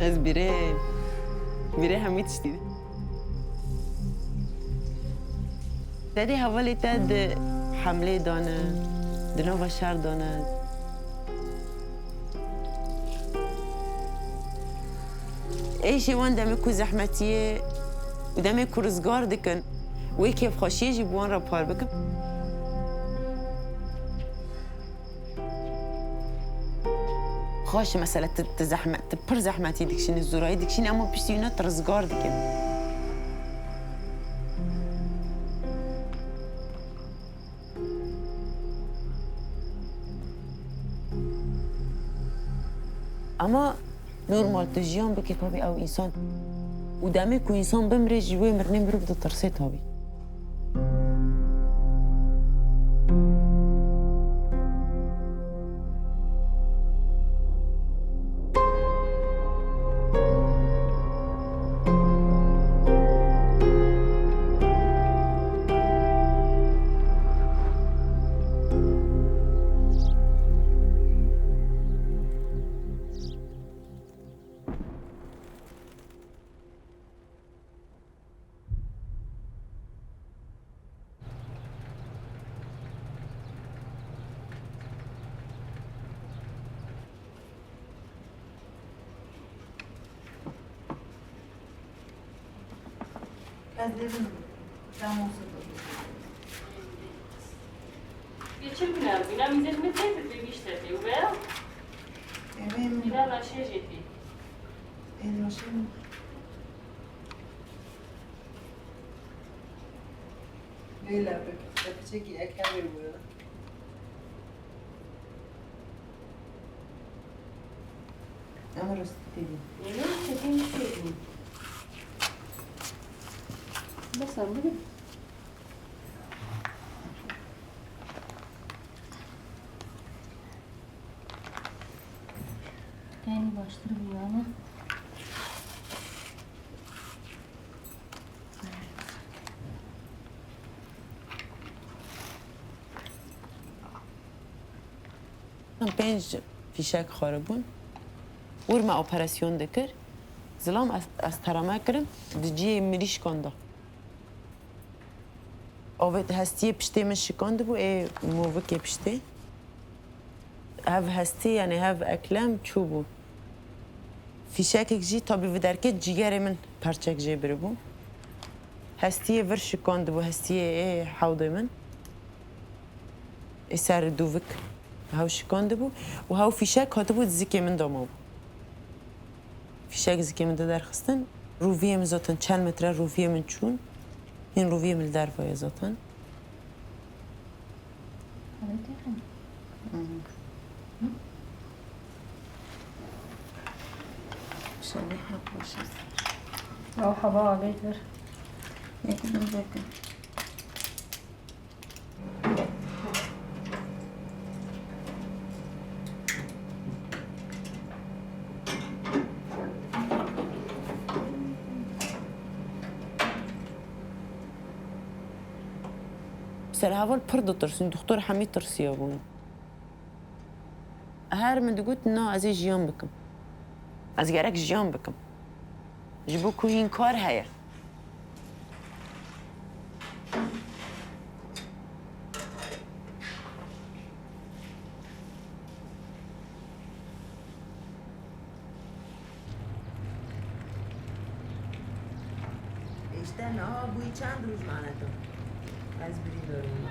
از بیره همه تشتیده دادی حوالی تاد حمله دانه دنو شهر دانه ایشی وان دمی کو زحمتیه و دمی کو رزگار دکن و یکی بخوشیه جیبوان را پار بکن خوش مثلا تزحمت تبر زحمتي دكشين الزراي دكشين اما بيشتينا ترزقار دكن اما نورمال تجيان بكي طبي او انسان ودامي كو انسان بمري جوي مرني مرو بده ترسي طبي Dedim, tamam olsun. Geçen gün abi, bina hizmetleri bir işleti ve Emin bina laşe jeti. elmasın. Böyle yapacak ki ekler bu. Ama rastladım. Ne çekin şey. بس أقول تاني بشتري بيانا پنج فیشک خاربون ورما اپراسیون دکر زلام از ترامه کرم دجی مریش کنده اوت هستی پشتی من شکانده بو ای مووکی پشتی هف هستی یعنی هف اکلم چو بو فیشک جی تابی و درکت جیگر من پرچک جی بره بو هستی ور شکانده بو هستی ای حوضه من ای سر دووک هاو شکانده بو و هاو فیشک هاته بود زیکی من دامه بو فیشک زیکی من ده درخستن روویه من زاتن چند متره روویه من چون این روویه من در بایه زاتن شبيهة بوشس. أو حباها بيتر ياكل من ذاك. سر هاول پرد ترسین دکتر حمید ترسیه بون هر من دقت نه از جیان بکم از گرک جیان بکم جبو کو هین کار هیا اشته نه بوی چند روز معنی تو از بری داریم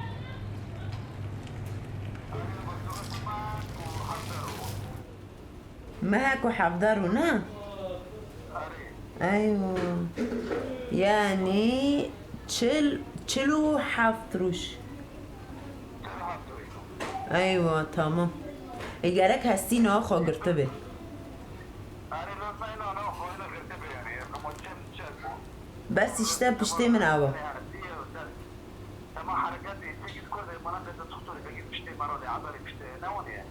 معك وحضروا نه ايوه يعني تشلو حفظروش ايوه تمام اجارك هستين اخو قرتبه بس اشتا بشتي من اوا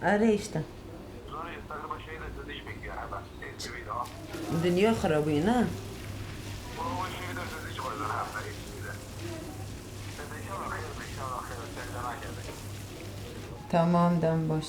اري اشتا دنیا خرابی نه تمام دم باش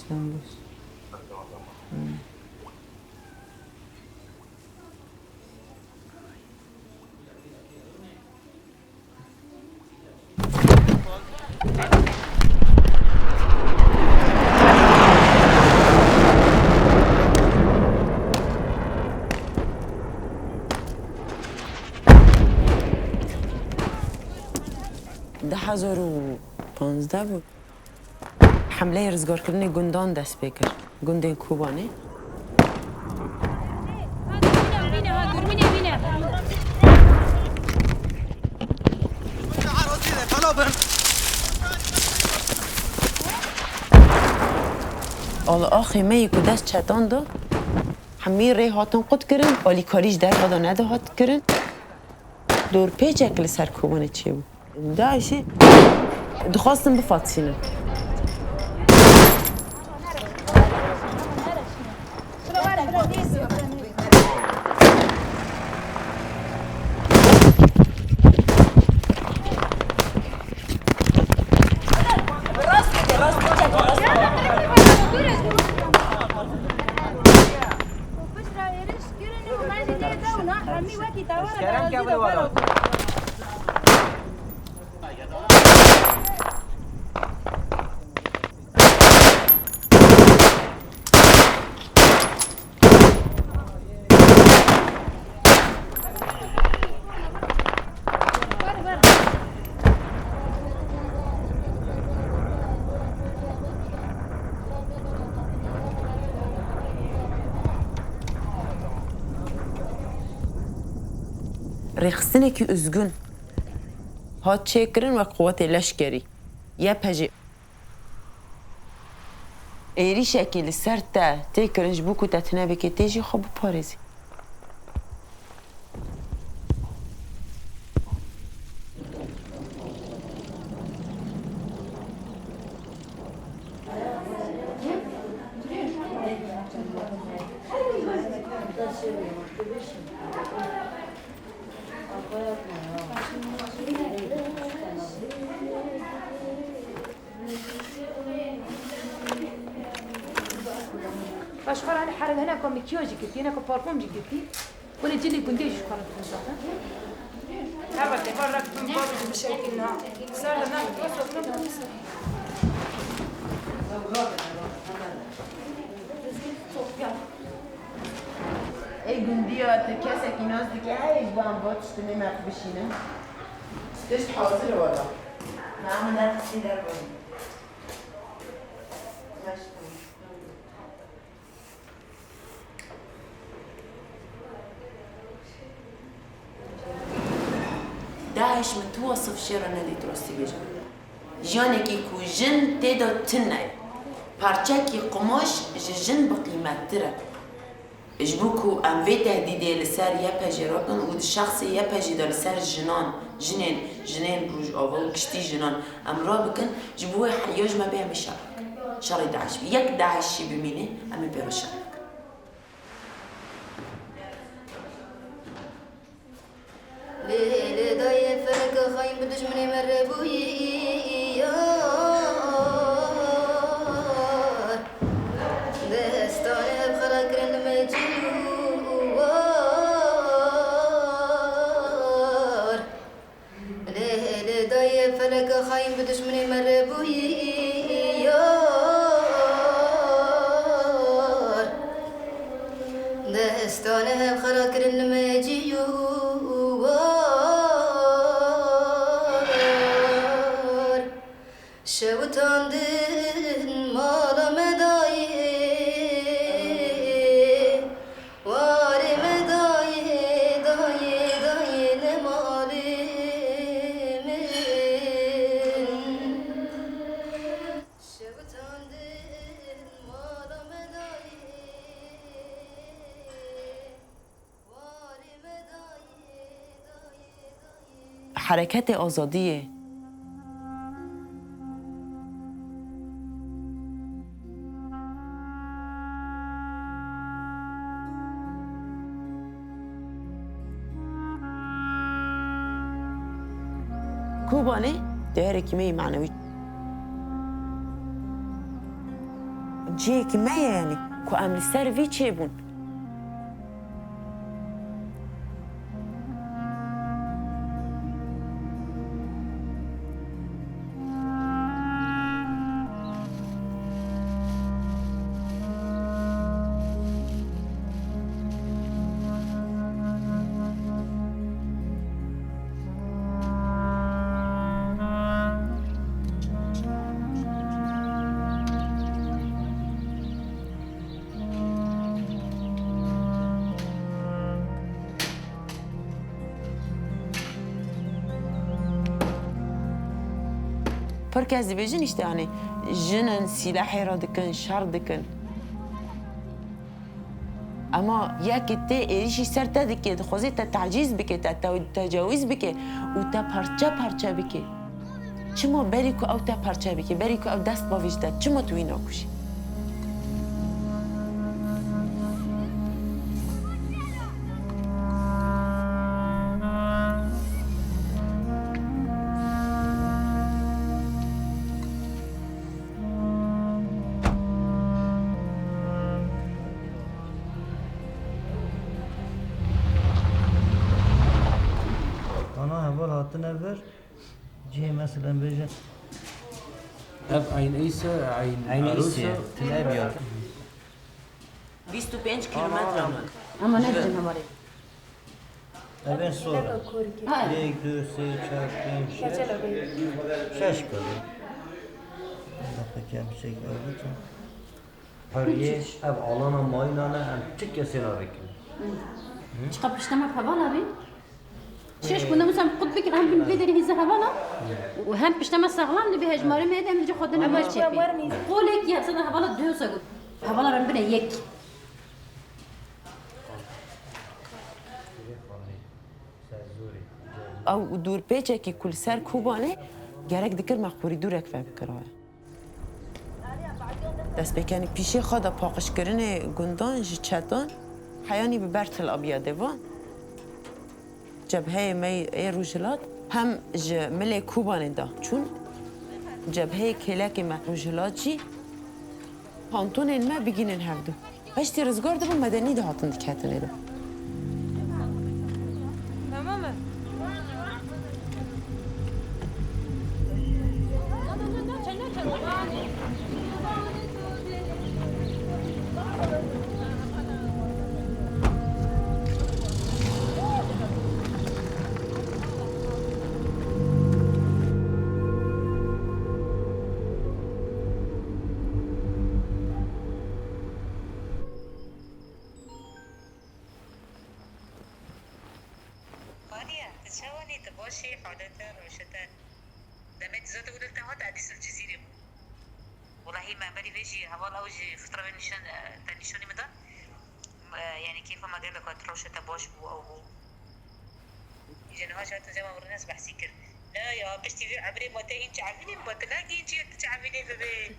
ده 1015 بود حمله رزگار کردن گندان دست بکر گندان کوبانه آلا آخی می که دست چتان دو همه ری هاتون قد کرن آلی کاریش در خدا نده هات کرن دور پیچه کل سر کوبانه چی بود داشی دخواستم بفاتسینم رخصتنه که üzgün هات چکرن و قوت لشکری یه پجی ایری شکل سر تا تکرنج بو که تتنه بکی تیجی خوب پارزی اشخار على حرب هنا كم كيوجي كتي هنا كم بارفوم جي كتي ولا جلي كنديش اشخار تنصح هذا تفرق من باب مشاكلنا صار لنا توصل من ای گندیا کسی که ناز دیگه هیچ با هم باتش تنه مرد بشینه دشت حاضر والا نه من در خسی در بایی داعش متوصف شيرا ندي ترستي بيجا جانكي كو جن تيدا تناي پارچاكي قماش جن بقيمة ترى اجبوكو ام في تهديدي لسر يا بجرابن و الشخص يا بجدا لسر جنان جنين روج اول كشتي جنان ام را بكن جبوه حياج ما بيها بشارك شاري داعش يك داعش بمينه ام بيرو شارك ليل ضايع فرق خايم بدجمني مربوي دستانه بخرا كرن مجيو سارة كرن ما يجيو شوتاندن مالا مداي واري مداي داي داي نمالي من شوتاندن مالا مداي واري مداي داي داي حرکت آزادیه. کوبانه داره که می معنوی جه که می یعنی که عمل سر وی چه بون پر کس دیویژن işte yani جنن سلاحی را دکن شر دکن اما یک ته ایشی سر تا دکه خواسته تا تعجیز بکه تا تجاوز بکه و تا پرچه بکه چما بری کو او تا پرچه بکه بری کو او دست با وجدت چما تو اینا کشی نبر جه مثلا بيجي اب عين عيسى عين عيسى تلعب يا 25 کیلومتر اما نداریم هماره أبين صورة یک دو سه چهار پنج شش كله كم شيء قلبته هریه اب آلانا ماینانه هم چه کسی را بکن چقدر پشتما حوالا بین شش كنا مثلا قد بكر هم بنبدر هي زهبنا وهم بشتما سغلام نبي هجماري ما يدم نجي خدنا ما تشبي قولك يا سنة حوالا دو سقط حوالا ربنا يك او دور پیچه که کل سر کوبانه گرک دکر مخبوری دورک فهم کرده دست بکنی پیشه خدا پاقش کردن گندان جچتان حیانی به برتل آبیاده وان جبهه می ای روجلات هم ملی کوبانه دا چون جبهه کلک ما روجلات جی پانتون ما بگینن هفدو هشتی رزگار دبون مدنی ده هاتن دکتنه دو تشاوني تباشي حالتها روشتها دمت زاد قلت لها تعديس الجزيرة والله ما بالي فيجي هوال أوجي فترة بنشان تنشوني مدى يعني كيف ما قال لك روشتها باش بو أو بو جنوها شات زي ما ورناس بحسي كر لا يا بشتي في عمري ما تهين تعملي ما تلاقي انتي تعملي ببي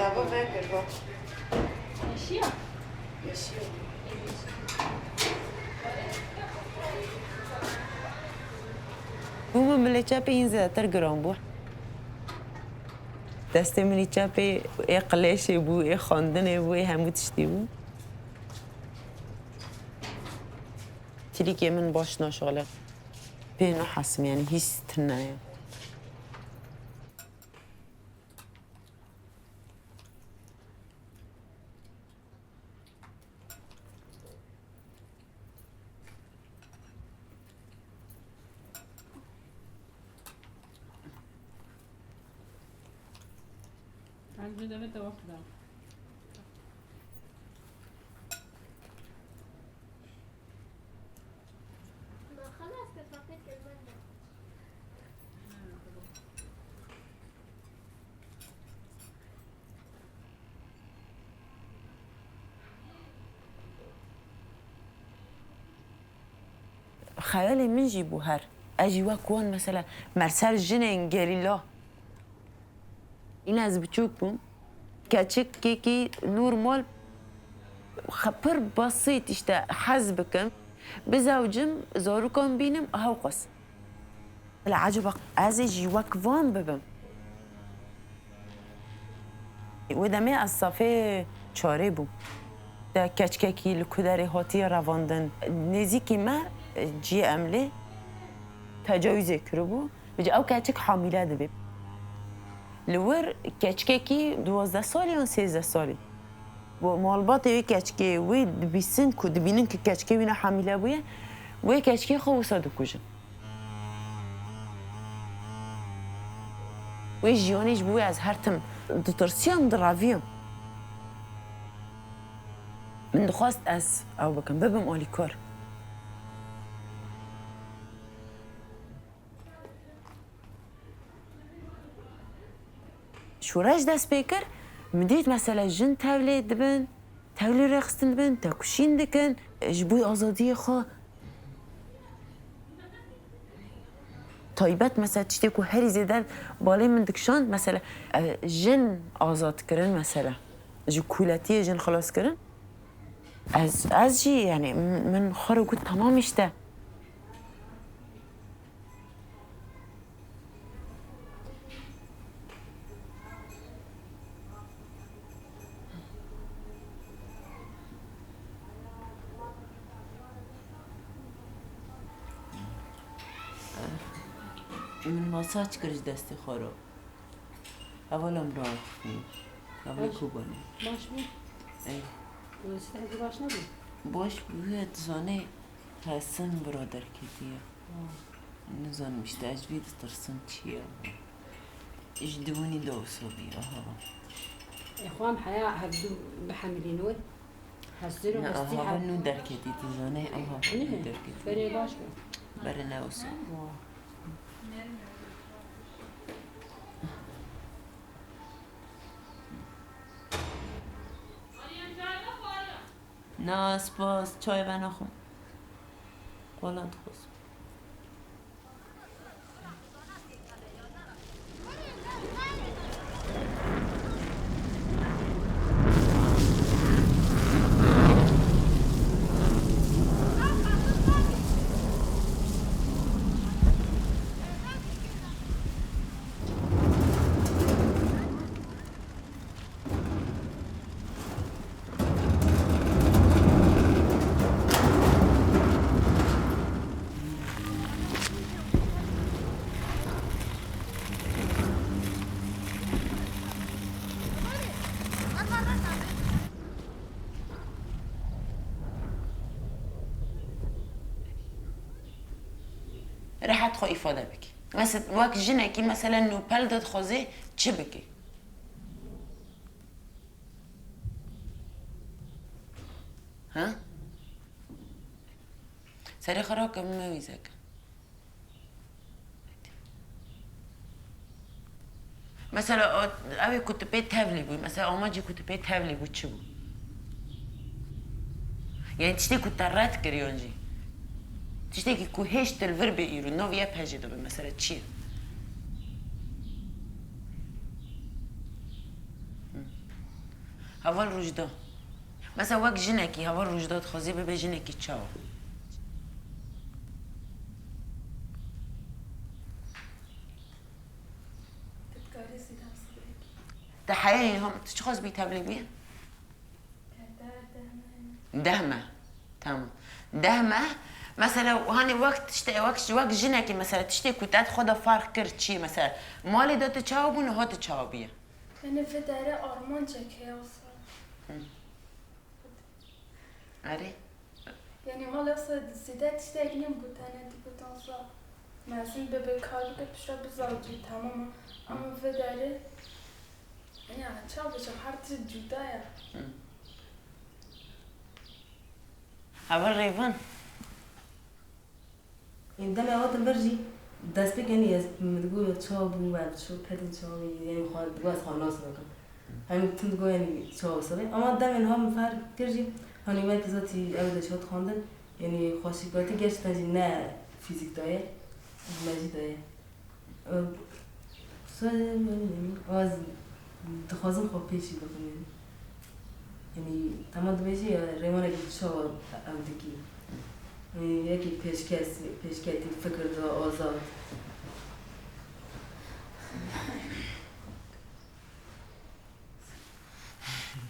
Bravo, Wecker, wat? اشياء بوم ملچه به این زیادتر گرام بود دست منی چپی ای قلشه بو ای خواندنه بو ای همو تشتی بو تیلی که من باش ناشغله پی نحسم یعنی هیست تنه عندي دمت واحدة خلاص كفاية المادة خیالی من جی بو هر اجی وکوان مثلا مرسل جن انگلیلا این از بچوک بوم کچک کی نورمال خبر بسيط اشتا حز بكم بزوجم زاروكم بينم هاو قص العجبك ازي وكفان ببم وده ما الصفي چاره بو ده کچککی لکدری هاتی رواندن نزیکی ما جی عمله تجاوز کربو بجا او کچک حامله دبی لور کچککی 12 سالی و 13 سالی و مالبات وی کچکی وی دبیسن کو دبینن که کچکی وینا حامله بویه وی کچکی خوصا دکوجن وی جیانیش بوی از هر تم دترسیان دراویم من دخواست از او بکن ببم آلی کار شورش دست بیکر مدید مثلا جن تولید دبن تولید رخصتن دبن تاکوشین دکن جبوی آزادی خواه تایبت مثلا تشتی که هری زیدن بالای من دکشان مثلا جن آزاد کرن مثلا جو کولتی جن خلاص کرن از جی یعنی من خارو گود تمامش ده من ماساج کرد دستی خارو اولم راه اول کوبانی باش بود ای استهدی باش نبود باش بود زانه حسن برادر کدیه نزان مشته اجوید ترسن چیه ايش دووني دوسو بي اخوام حياة هبدو بحملين ود هسدرو هستي ها نو دركتي تزانه او ها دركتي بري باش برنا وسو نه سپاس چای بناخم قولند خوست راحت خو ifade بکی مثلا وقت جنکی مثلا نوپل داد خوزه چه بکی ها سری خراک مویزک مثلا اوی کتبه تبلی بود مثلا آماجی کتبه تبلی بود چه بود یعنی تشتی کت رد کری آنجی تشتی که کوهش تلور به ایرو نویه پجی دو به مثلا چیه هوال روجدا مثلا وقت جنکی هوال روجداد خوزی به جنکی چاو وين هم تشخص بيتابلي بيه دهمة تمام دهمة مثلا وهاني وقت تشتي وقت جنكي مثلا تشتي كتات خدا فرق کرد چی مثلا مالی دو تجاوبون و ها تجاوبیه یعنی في داره آرمان چکه اصلا آره یعنی مال اصلا زیده تشتگیم بودن دیگه اصلا مثلا به کاری که پیش را بزاوجی تمام اما في داره یعنی چه بشه هر چیز جدایه اول ریوان این دم اوقات برجی دست بکنی از مدگو چابو و شو پدی چابی یعنی خواهد دو از خاناس بکن همین تون دگو یعنی چاب سبی اما دم اینها مفر کرجی هانی وقت ذاتی اول شد خواندن یعنی خواستگاتی گشت نجی نه فیزیک دایه مجی دایه سوال از دخوازم خواب پیشی بکنیم یعنی تمام دویجی ریمانه که چاب اودکی یکی پیشکتی فکر دو آزاد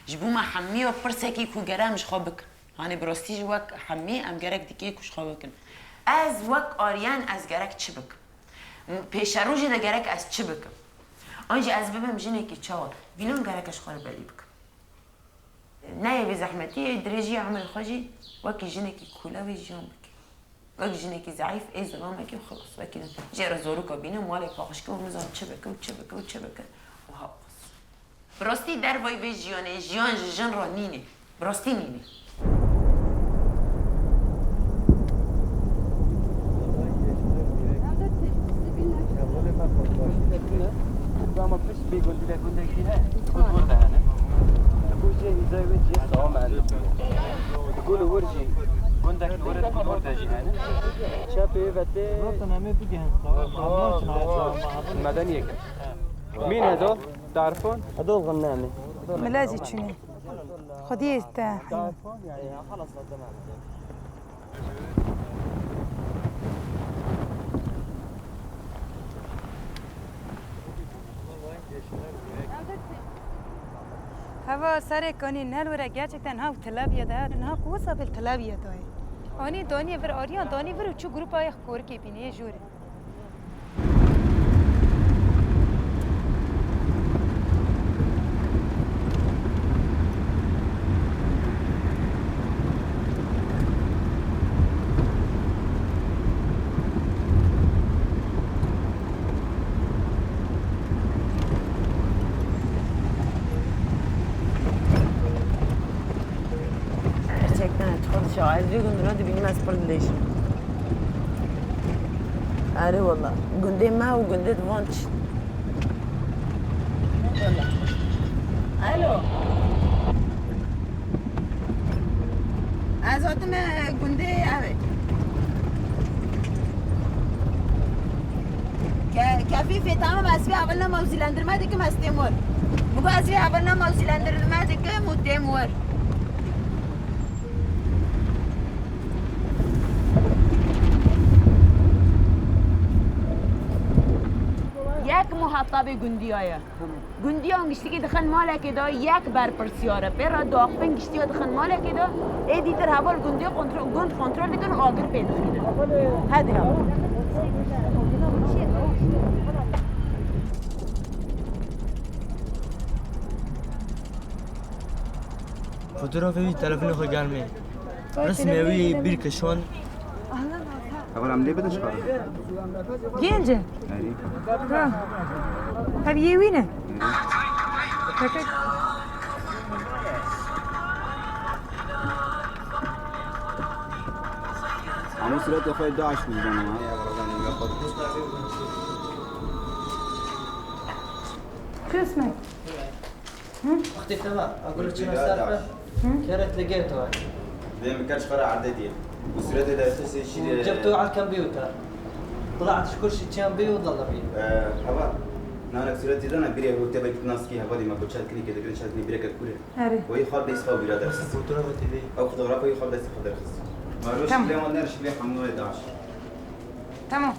جبو ما حمی و پرسکی کو گرامش خوابک هانی براستی وقت حمی ام گرک دیگه کوش خوابکن از وقت آریان از گرک چی بک پیش روزی ده گرک از چی بک آنجا از ببم جنه کی چاو بینون گرکش خال بلی بک نه به زحمتی درجی عمل خاجی وقت جنه کی کولا و جام بک وقت جنه کی ضعیف از زمان کی خلاص وقت جرا زورو کابینه مال پاخش که مزام چی بک و چی بک و چی بک و ها براستی در وای به جیان جن را نینه براستی نینه ما بس بيقول لك كنت كده قلت انا اقول جاي زي وجهي صوم تقول ورجي كنت ورد ورد جهانا شافي بتي وطن ما بيجي المدنيه مين هذول تعرفون هذول غنامي ملاذي شنو خديه تعرفون يعني خلص تمام هوا سر کنی نل ورا gerçekten ha تلابيه ده نه قوسا بالتلابيه ده آنی دانی ور آریان دانی ور چو گروپ های خور کی بینی جوره شاعر diyor gündüz de benim asperleş. Arı valla. Günde ma و günde vanç. Alo. Az otum günde evet. كفيف تمام اسفي عملنا موزيلاندرماتي كم استمر بقى اسفي عملنا موزيلاندرماتي كم وتمر یک محطه به گندیایه گندیان گشتی که دخن ماله که دا یک بر پرسیاره پر داخل گشتی که دخن ماله که دا ایدیتر حوال گندی کنترل دکن آگر پیدا کنه هدی هم فوتوغرافی تلفن خود گرمه رسمی بیر کشون اول عم ليه بدش خارج گنجه ها طب یوینه عمو سرعت يا اخوي داعش من زمان شو اسمك؟ اختي تمام اقول لك شنو السالفه؟ كانت لقيته زي ما كانش فرع عددي وسرعتي ده اساسي شيء جبته على الكمبيوتر طلعت كل شيء كان بيه وضل بيه هوا نانا سرعتي ده انا بري هو تبع ناس كي هوا دي ما كنتش كني كده كده شاد بري كده اري وهي خالد يسخو بيراد فوتوغرافي بيه او فوتوغرافي خالد يسخو درس ما روش ليه ما نرش ليه حمود 11 تمام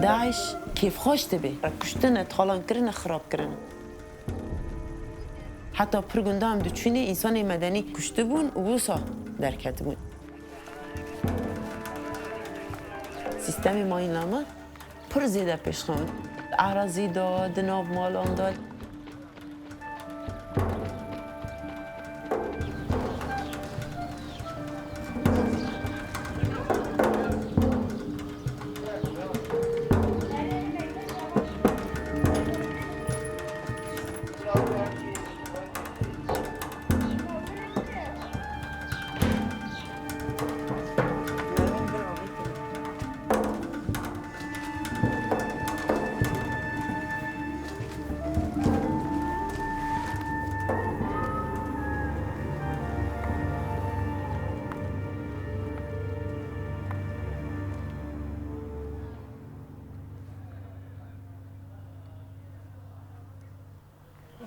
داعش كيف خوش تبي كشتنا تخالان كرنا خراب كرنا حتى پرگندام دوچینی انسان مدنی کشته بون و بوسا درکت بون سیستم ما این نامه پر زیده پیش خواند اعراضی داد ناب مالان داد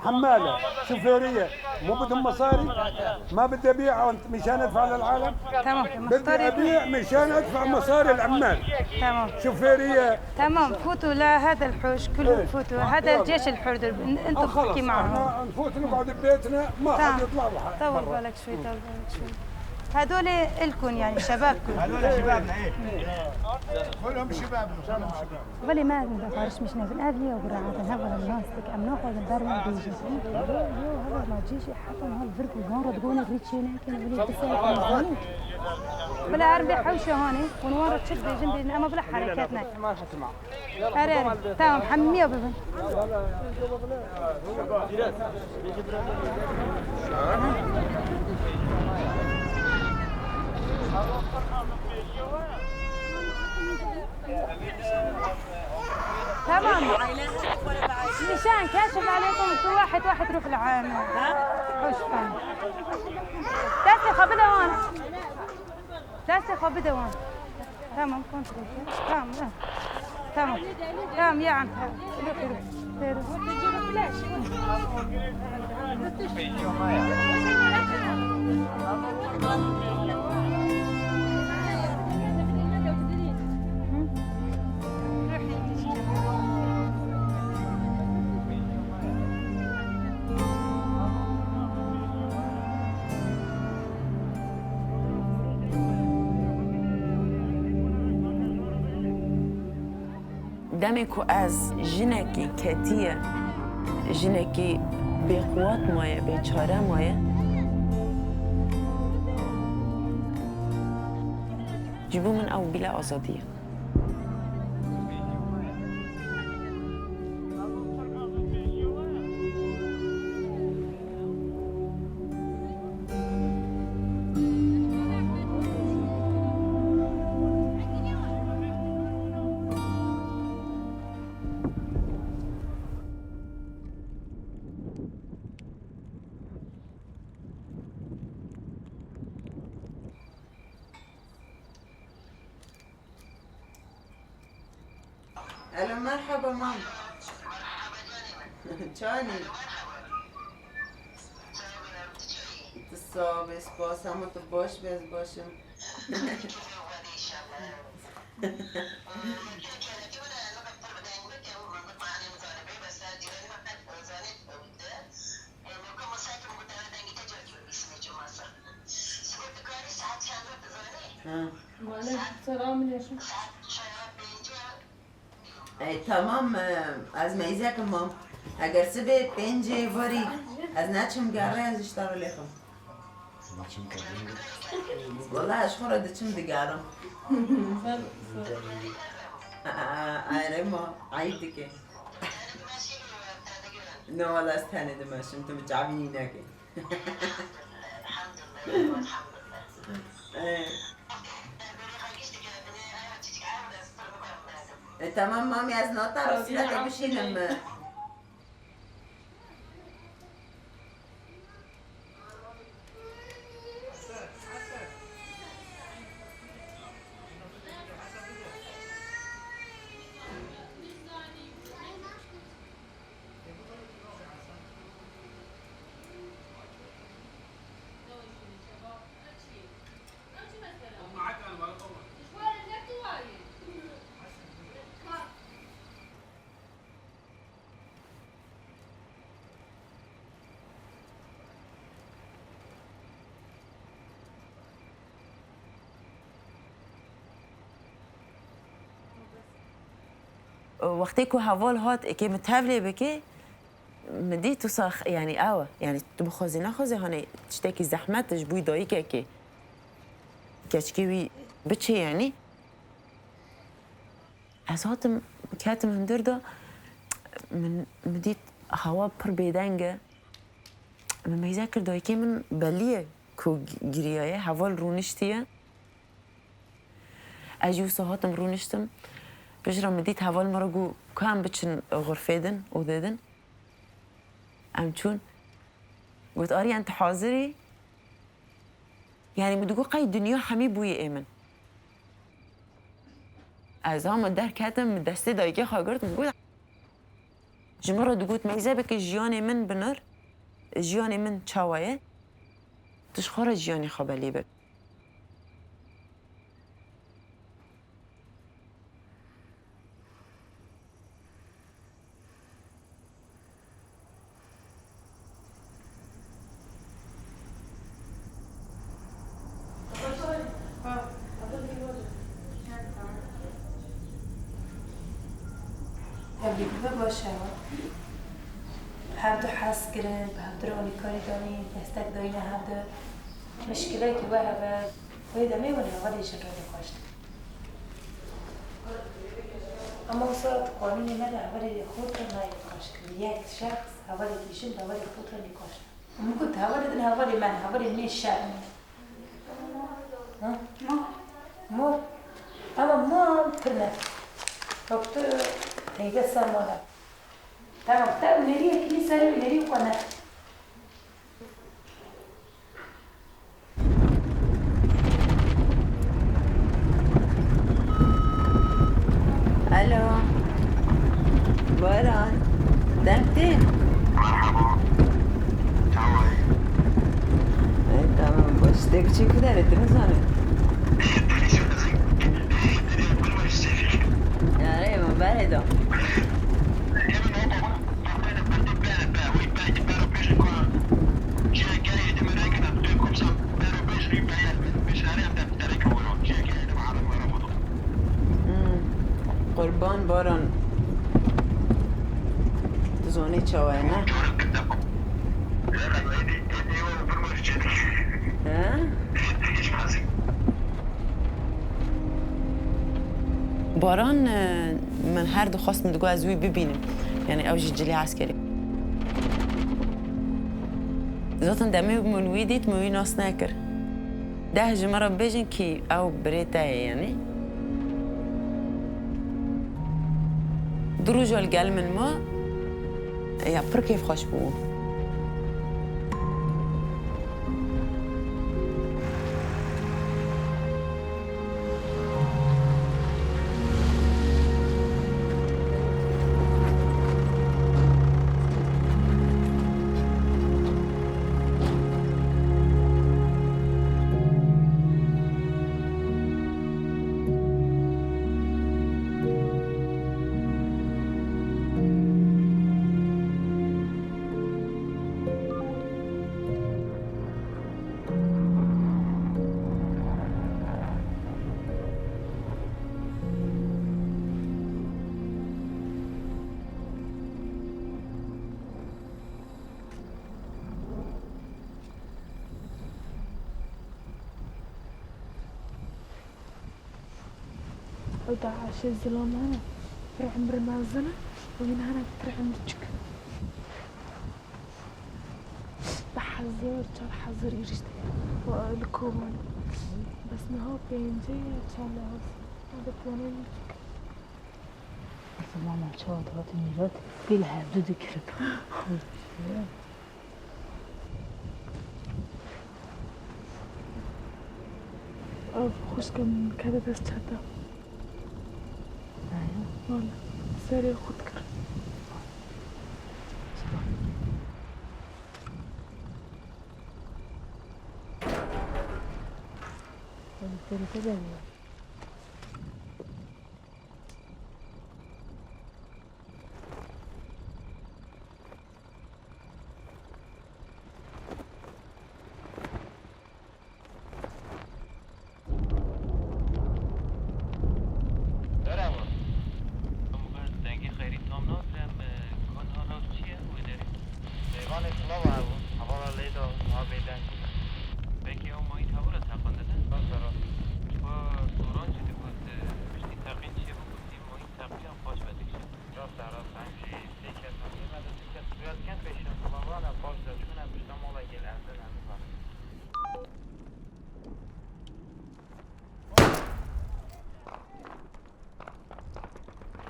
حمالة شوفيرية مو بدهم مصاري ما بدي أبيع مشان أدفع للعالم تمام بدي أبيع مشان أدفع مصاري العمال تمام شوفيرية تمام فوتوا لهذا الحوش كله فوتوا هذا الجيش الحر انتم تحكي معهم نفوت نقعد ببيتنا ما حد يطلع طول بالك شوي طول بالك شوي هذول الكم يعني شبابكم هذول شبابنا ايه كلهم شبابنا ولي ما ندفعش مش نبي الأهلية وقراعة هذا الناس أم ناخذ الدار بيجي هذا ما جيش حتى هال فرق النار تقولنا بريتشينا كنا ولي بس بلا أربع حوشة هوني ونورة تشد جنبي أما بلا حركاتنا ما حتسمع أريد تمام حمية بابا تمام مشان كاشف عليكم كل واحد يروح لعام حوش فان تاسي خبده هون تاسي خبده هون تمام كنت تمام تمام تمام يا عم دمكو از جنكي كتية جنكي بقوات مايه بچاره مايه جيبو من او بلا آزادية الو مرحبا ماما چانی تصابي سپاس همه تو باش بیز باشم تمام از میزه که مام اگر سبه پنجه واری از نچم گره از اشتر لیخم والله اشخورا دچم دگرم آره ما عیدی که نه والله از تنه دمشم تو بجعبینی نگه تمام مامي از ناطر رسيلة بشينم وقتی که هوال هات که متهولی بکی مدی تو ساخ يعني يعني تو بخوزي نخوزي هاني تشتكي زحمتش بوي دايكه كي كشكي بتشي يعني از هاتم كاتم هندر دا من مديت هوا پر بيدنگه من ميذاكر دايكي من بليه كو جريايه هوال رونشتيه اجيو ساعاتم رونشتم بجرا مديت هوال مرقو كان بتشن غرفيدن وديدن ام چون قلت آري أنت حاضري يعني مدقو قاي الدنيا حمي بوي إيمن از هم در کتم دسته دایگه خواهد مگود جمرة دقوت مگزبك جیان من بنر جیان من چاوایه تشخار جیانی خبالی بک هبدي باشه هبدو حس کرد هبدو رانی کاری دانی دستک داینه هبدو مشکلی که واه هبه باید میونه ولی جن رانی کاشت اما وصلت قانونی مده ولی خود را ناید کاشت یک شخص ولی کیشن ولی خود را نیکاشت ممکن ولی دن ولی من ولی نیش شرم ما اما ما ترنه وقت هيدا سامونا تمام تمام نريه كني سالو نريه قنا الو باران دمتي مرحبا تعالي تمام باش تكشي كده تنزاني يا ريما باردة قربان باران زوني تشاوينا ها باران من هر دو خواست من دو از وی ببینیم یعنی اوجی جلی عسکری ذاتن دمی منوی دیت موی ناس نکر ده جمرة بيجن كي او بريتا يعني دروجو القل من ما يا بر كيف خوش بو وضع عشاء الظلام هنا تروح عمر المعزنة ومن هنا تروح عمر تشك بحذر تشال حذر يرشت والكومن بس نهار بينجي تشال هاس هذا بلانين ماما تشال هات نيرات بيلها بدو كرب خوش كم كذا بس تشتا والله سريع خد كر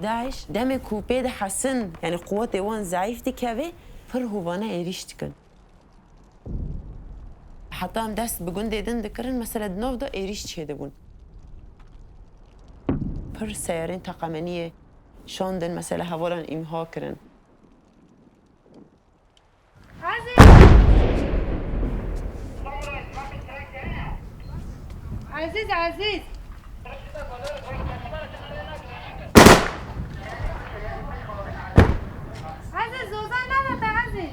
داعش دمك وبيد حسن يعني قوتي وان ضعيف دي كافي فرهو وانا ايريشتكن حتى هم دست بجندي دن دكرن مثلا دنوفدا ايريشت شده بون پر سيارين تقامنية شوندن مثلا هوالان امها كرن عزيز عزيز عزيز زوزان ماذا عزيز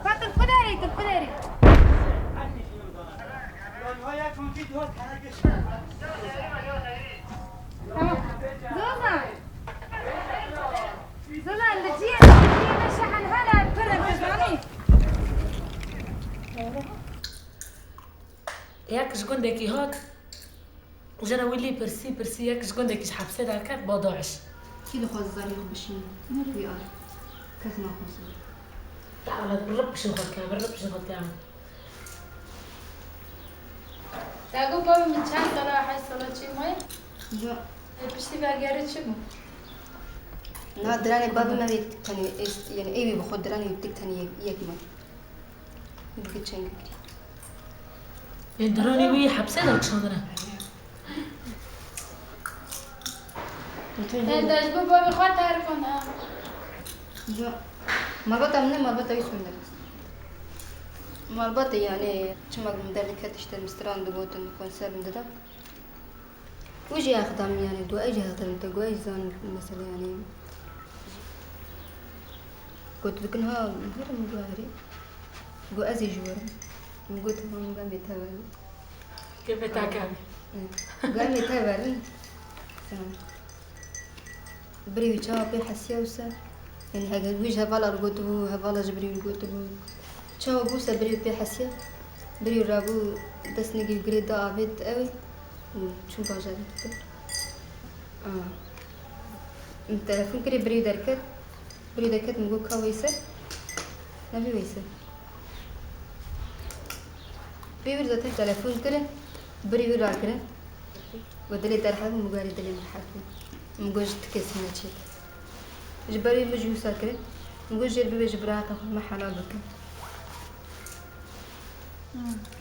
فات القدري القدري زوزان زوزان لجينا شحن هلا الفرن تزعمي ياك شكون داكي هاك وجانا ويلي برسي ياك شكون داكي حبسات هكاك بضاعش كي دخل الزاري باش نربي ار كاسنا خصوصا تعال بالرب شنو هكا بالرب شنو هكا تاقو بابا من چند ساله حي ساله چی مای؟ لا پشتی برگرد چی بود؟ لا دراني بابا ما بيت يعني ايوي بخد دراني يبتك تاني يكمل يبقى تشنك دراني وي حبسنا وتشاندنا انت ايش بابا بخواد تعرفون لا مربطة من مربطة يسون مربطة يعني كما مدركة تشتري مستران دقوت كونسير من ده وجي أخدم يعني دو أجي أخدم تقوي زان مثلا يعني قلت لك إنها غير مجواري قو أزي جورا قلت هم قام يتابعون كيف تاكل قام يتابعون بري وشاب حسيا وسا يعني هذا وجه بالا رقدو هبالا جبري رقدو شو بوسا بري بحسيا بري رابو دس نجي بريدا عبيد قوي شو باجا كده التلفون كده بري دركت مقول كويسة نبي ويسة بيبر ذات التلفون كده بري ورا كده ودلي درحة مقاري دلي مرحبا مقولش تكسمنا شيء جبري مجوسة كده مقول جربي جبراها تاخذ محلا بك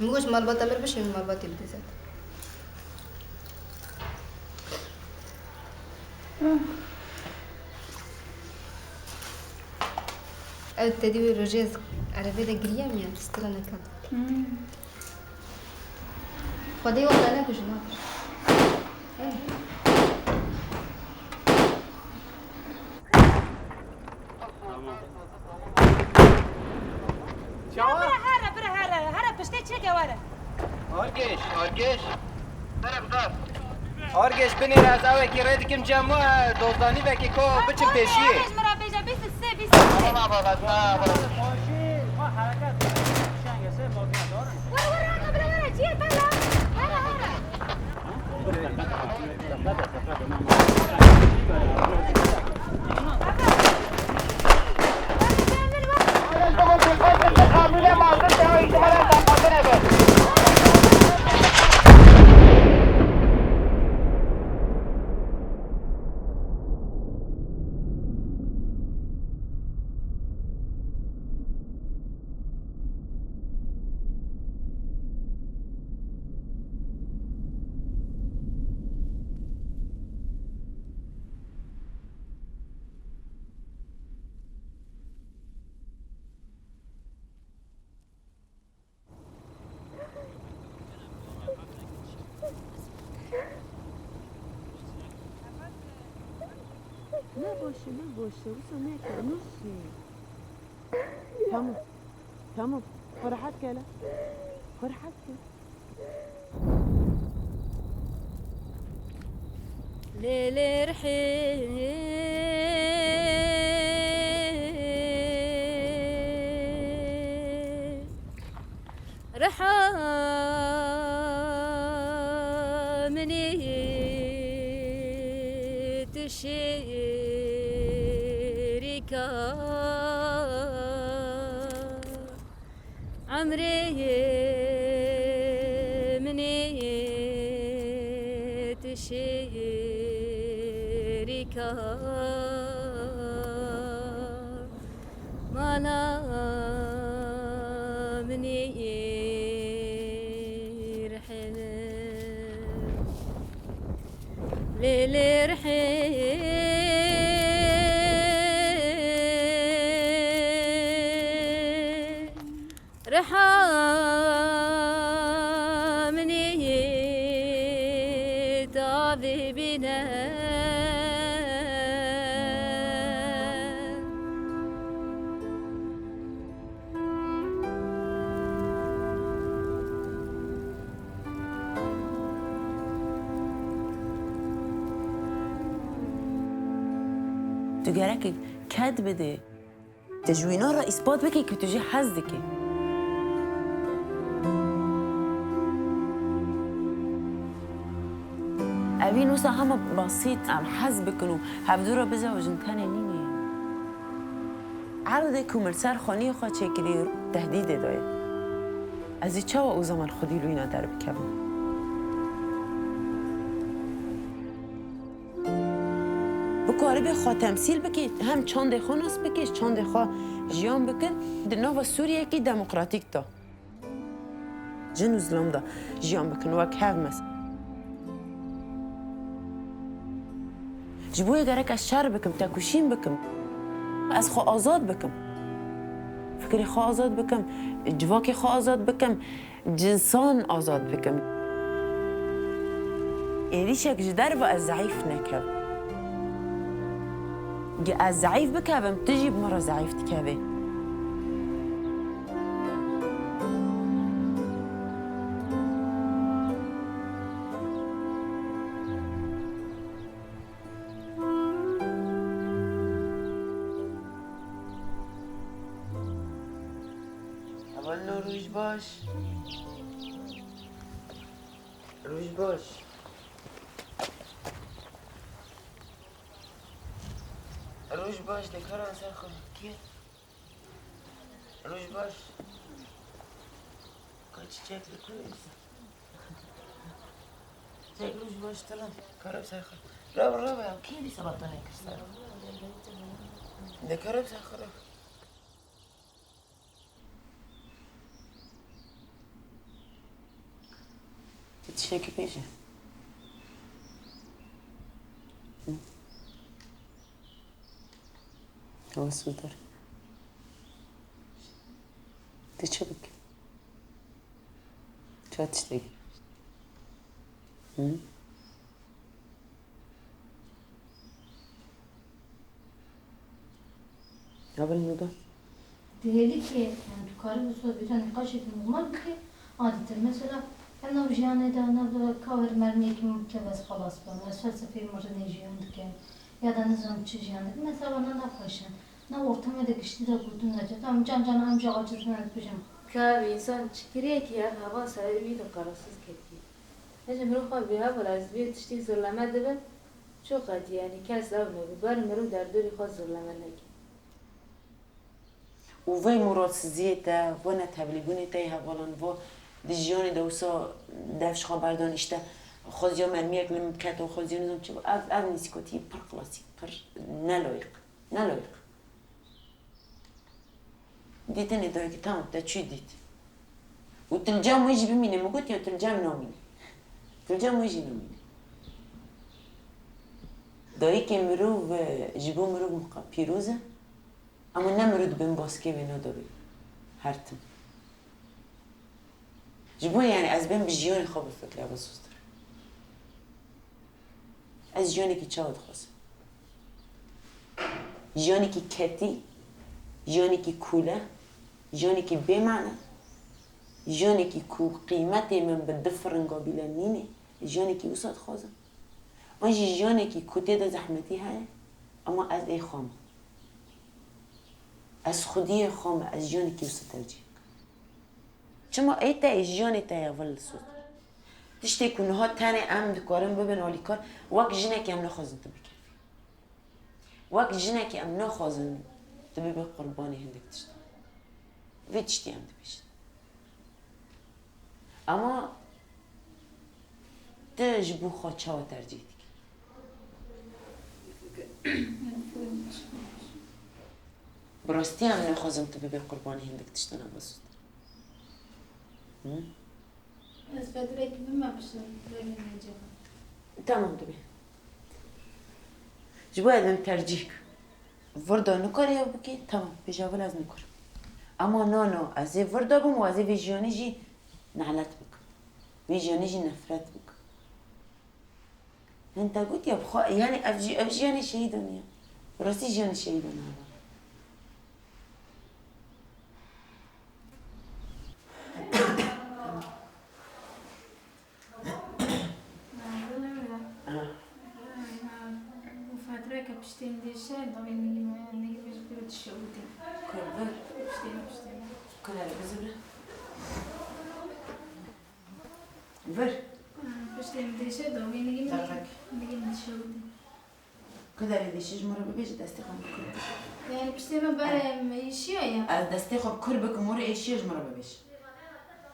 مقولش مربطة مربش من مربطة البزات التدوير رجاز على بيدا قريام يعني تستلنا كذا خدي والله أنا بجناك هرب بشتي تشيكا ورا أرجيش أرجيش بني راس أوي كي ريدكم جموع دوستاني بكي كو بتشم بيشيه أرجيش مرا بيجا بيس السي ما بغلط ورا جي طلع هرا نباشه وصل ناكل نصي تمام فرحت كلا ليل رحيل رحا مني تشيركا عمري مني ريكا مانا منير حلم ليل رحيل رحامني طابي بنا تو گرک کد بده تجوینا را اثبات بکی که تجی حز دکی اوین وسا همه بسيط ام حز بکنو هفدو را بزوجن تنه نینی عرضه کمر سر خانی خواه چه کری تهدید داید از این چه و او زمان خودی رو اینا در بکبن بکاری به خواه تمثیل بکی هم چند خواه ناس بکیش چند خواه جیان بکن در نو سوریه که دموکراتیک دا جن و ظلم دا جیان بکن وک هف مثلا جبوی گرک از شر بکم تکوشیم بکم از خواه آزاد بکم فکری خواه آزاد بکم جواکی خواه آزاد بکم جنسان آزاد بکم ایریشک جدر و از ضعیف نکب از ضعیف بکبم تجیب مرا ضعیف تکبه اول نو روش باش روش باش روش باش دکار آنسر خود کیه؟ روش باش کاچی چک دکار ایسا چک روش باش تلم کارب سر خود رو کی دیسا بطانه کستا دکارب سر خود چکی پیشه هوا سو داره دی چه بکی؟ چه آتش دیگه؟ اول نودا؟ دیگه که تو کاری بسید بیتون نقاشی که مغمال بکی عادت مثلا انا وجیانه دانا کار مرنی که بس خلاص بام از فلسفه مردن جیان دکن یا دا نظام چه جیان دکن مثلا انا نفاشن نه ورتم دکشتی دا بودن نجات ام جان هم جا چیز من بجم که انسان چکریه که هوا سری تو قراسز کردی هیچ مرو خواب بیها ولی از بیت تشتی زلمه دبن چو قدی یعنی کس داو نبی بار مرو در دوری خواست زلمه نگی و وی مراسزیه تا و نتبلیگونه تا هوالان و دیجیانی دوسا دفش خبر دانشته خودیا مرمیه کلم کت و خودیا نزم چه اف نیسکوتی پر کلاسیک پر نلایق دیتن ادایی که تمام تا چی دید و تلجام ویجی بمینه مگوت یا تلجام نامینه تلجام ویجی نامینه دایی که مرو جبو مرو پیروزه اما نمرود بین باسکه و نداری هرتم جبو یعنی از بین بجیان خواب فکر بسوز داره از جیانی که چه خواست جیانی که کتی جیانی که کوله جیانی که بمعنه جیانی که کو قیمت من به دفرنگا بیلا نینه جیانی که وسط خوازم آن جیانی که کوته دا زحمتی های اما از ای خام از خودی خام از جیانی که وسط ترجیح چما ای تا جیانی تا اول سود تشتی کنه ها تنه ام دکارم ببین آلی کار وقت جنه که ام نخوازن تو بکرد وقت جنه که ام نخوازن تو ببین قربانی هندک تشتی وی تشتی ام دبیشت اما تجبو خواه چاوا ترجیح دیگه براستی هم نخوازم تو ببین قربانی هندک تشتنا بسود از بدره که بما بشتم ببین اینجا تمام دبي جبال من ترجيك فردا نكر يا بكي تمام بجاول از نكر اما نانو از فردا بم وازي فيجيوني جي نعلت بك فيجيوني جي نفرت بك انت قلت يا بخا يعني افجي يعني شهيدني راسي جاني شهيدني بشتين ديشة ضوي نيجي بجبر الشوتي كل بشتين كل هذا بزبرة بر بشتين ديشة ضوي نيجي الشوتي كل هذا ديشة مرة ببيج دستي خم كرب يعني بشتين برا يشيا يعني دستي خم كربك مرة إيشيج مرة ببيج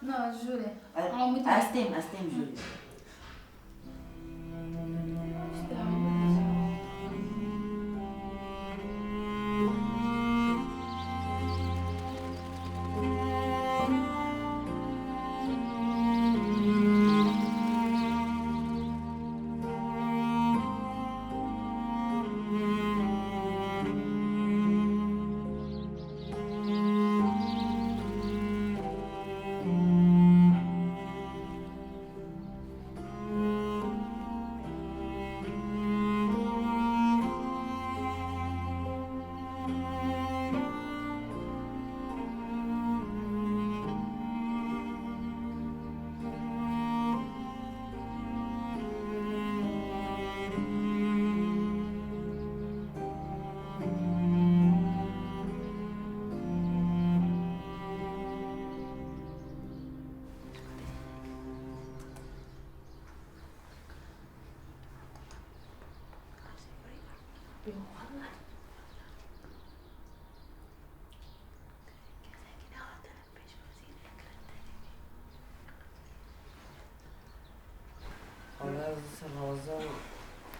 لا جوري أستيم جوري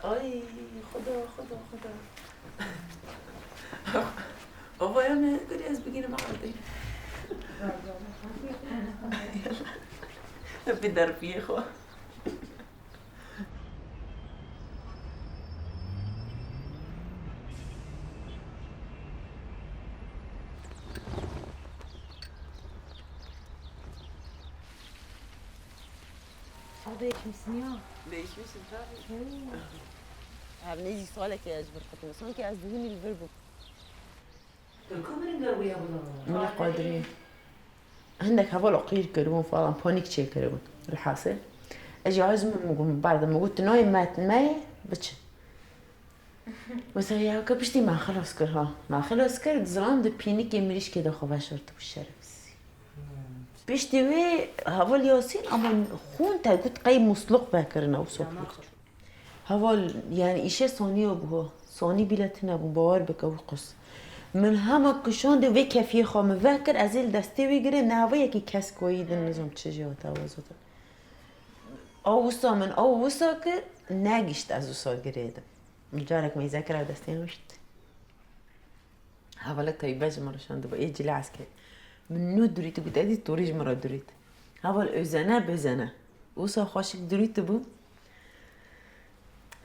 آی خدا بابا من کاری از بگیرم آقای به دربیه خوا değişmişsin ya. Değişmişsin tabii. Abi ne diyeyim suale ki acaba katına. Sanki az düğün il verbo. كمرين قالوا يا بلا من القادرين. عندك هذول عقير كربون فعلا بانيك شيء كربون الحاصل. اجي عايز من بعد ما قلت نايم مات ماي بتش. بس هي كبشتي ما خلاص كرها ما خلاص كرد زلام ده بينيك يمريش كده خواشرت بالشرف. بيشتي وي هول ياسين اما خون تا قلت قي مسلق بكرنا وسوق هول يعني إشي صاني وبهو صاني بلاتنا باور بك وقص من هما كشون ده وي كيفية خام فكر ازيل دستي ويجري نهاوية كي كاس كويد النظام تشجيع وتوازط او وصا من او وصا كر ناقشت از وصا جريده مجارك ما يذاكر دستي وشت هولك طيباج مرة شان دبا يجي العسكري من نو دريت قلت ادي توريج مرة دريت هول ازنا بزنا وصا خاشك دريت بو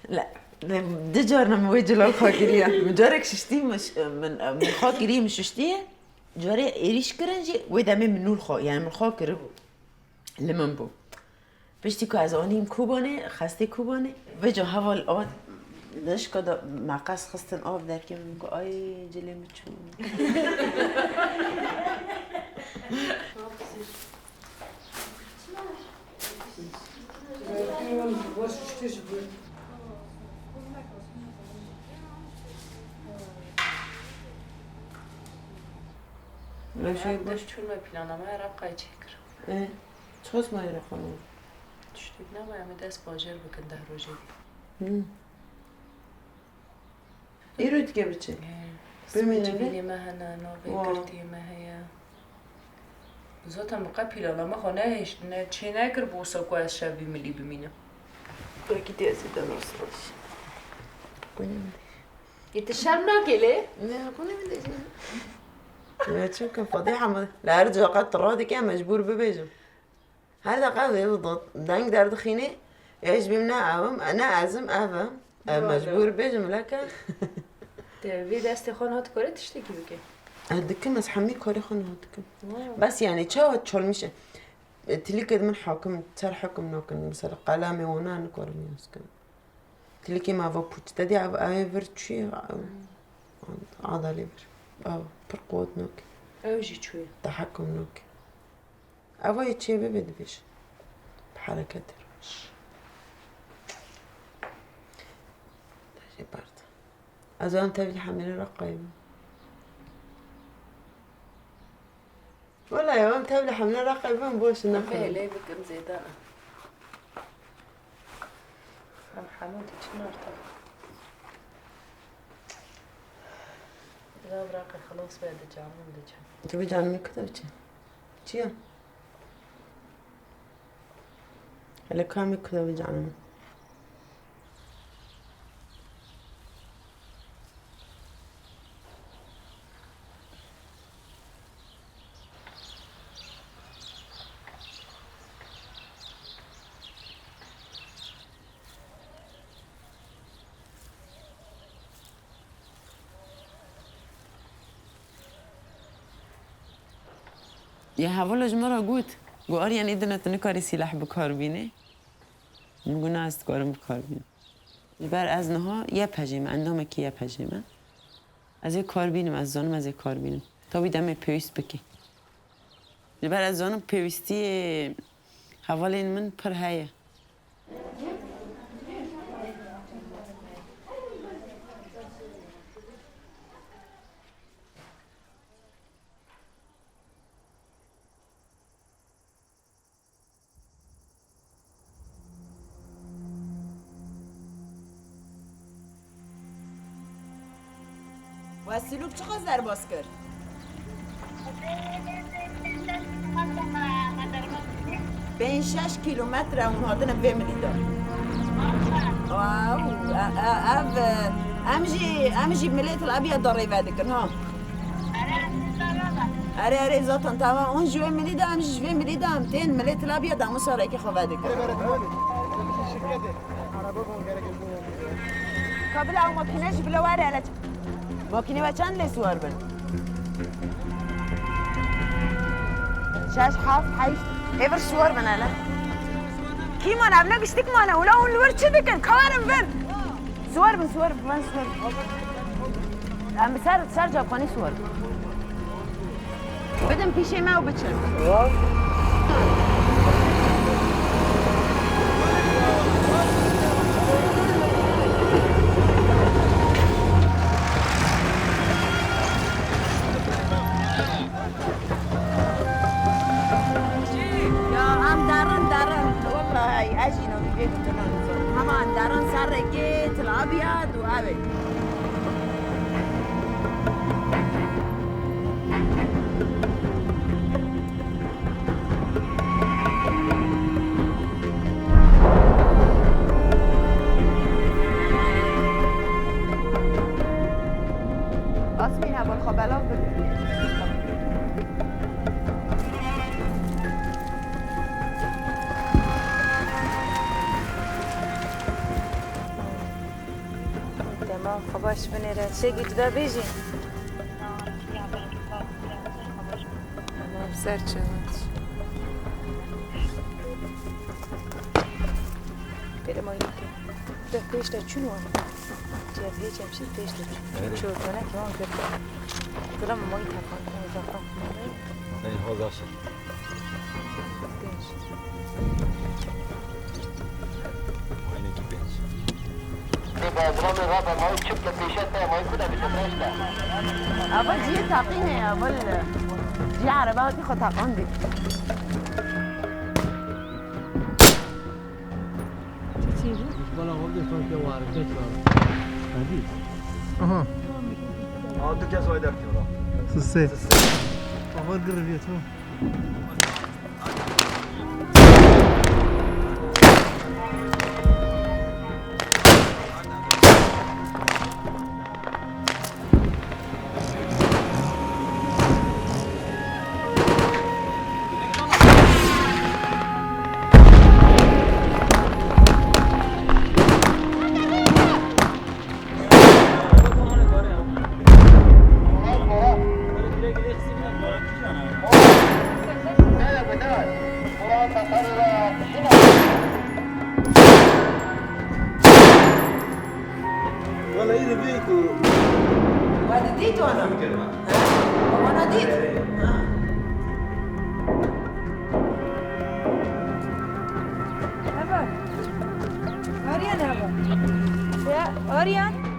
لا دجارنا موجه للخاكرية مجارك ششتي مش من خاكرية مش ششتي جاري إيريش كرنجي ودمي من نور خا يعني من خاكر اللي من بو بشتي كو از آنیم کوبانه خسته کوبانه وجا هوال آد داش کدا معقص خستن آب در که میگو آی جلی میچون باش چون ما پلانامه عرب قای چکر چخص ما یره خانم تشتیک نما همه دست باجر بکن ده روژه دی ایرو دیگه بچه بمینه بینی ما هنه نوبه کردی ما هیا بزاتم بقى پلانامه خانه هشت نه چه نکر بوسا کو از شبی ملی بمینه بکی دیازی دانست باش کنیم يتشرب ناكله؟ لا كنا بدي يا شو كان فضيحة لا أرجع قد رادي كان مجبور ببيجم هذا قاعد يضغط دانك دار دخيني ايش بيمنا عوام انا عازم افهم مجبور بيجم لك تبي دست خون هات كره تشتكي بك هدكم بس حمي كوري خون هدكم بس يعني تشاو تشول مش تليك من حكم تر حكم نوكن مثلا قلامي وانا نكور ميسكن تليكي ما فو بوت تدي اب ايفرتشي عضلي او برقوت نوك اوجي شويه تحكم نوك أبغى يتشي ببد بيش بحركة الرش تاجي برد أزون تبي حمل رقيم والله يوم تبي حمل رقيم بوش النخل ليه بكم زيدان أم حمود تشنارتا لا براقي خلاص بعد جامون دجا تبي جانمي كتبتي چیه؟ هلا کامی کدوم جانم يا هاولج مرة قوت قوار يعني إذا نتنكري سلاح بكاربينه نقول ناس تقارن بكاربينه البر از نها یه پجیمه اندام کی یه پجیمه از یک کاربینم از زانم از یک کاربینم تا بیدم پیوست بکی البر از زانم پیوستی حوالین من پر هایه واسیلوک چقدر در باز کرد؟ بین 6 کیلومتر اون هاتن بمیرید. واو امجی ملیت الابیض داری وادی کن ها. اره زاتن تمام اون جوی ملیدا امجی جوی ملیدا هم تین ملیت الابیض همون ساره که خواه وادی کن. قبل او ماكيناش بلا واري على ماكينه ما كان لي صور بن شاش حاف حيش ايفر صور بن انا كيما انا بلا قشتك ما انا ولا اون الورد شدك كوارم بن صور بن ما صور ام صار جاباني صور بدم في شيء ما وبتشر همان دارن سر رقيت الابيض وابد اسمين ابو الخبلات خباش بنيرة شيء جدا بيجي أنا بسرت بيرة ما يمكن ده بيش ده شنو أنا جاب هيك أمشي بيش ده شو أنا كمان كده كلام ما يتحقق أنا زفران لا هو داشر وينك بيش أبغى جي تعطيني أبغى جي عربات يخو تعقندي بالا ولدی تو که وارد شد حدیث دو کس وای درتی ورا سه آور گرفتی تو والله إذا بيكو وهذا ديت وانا وانا ديت هبا أريان هبا يا أريان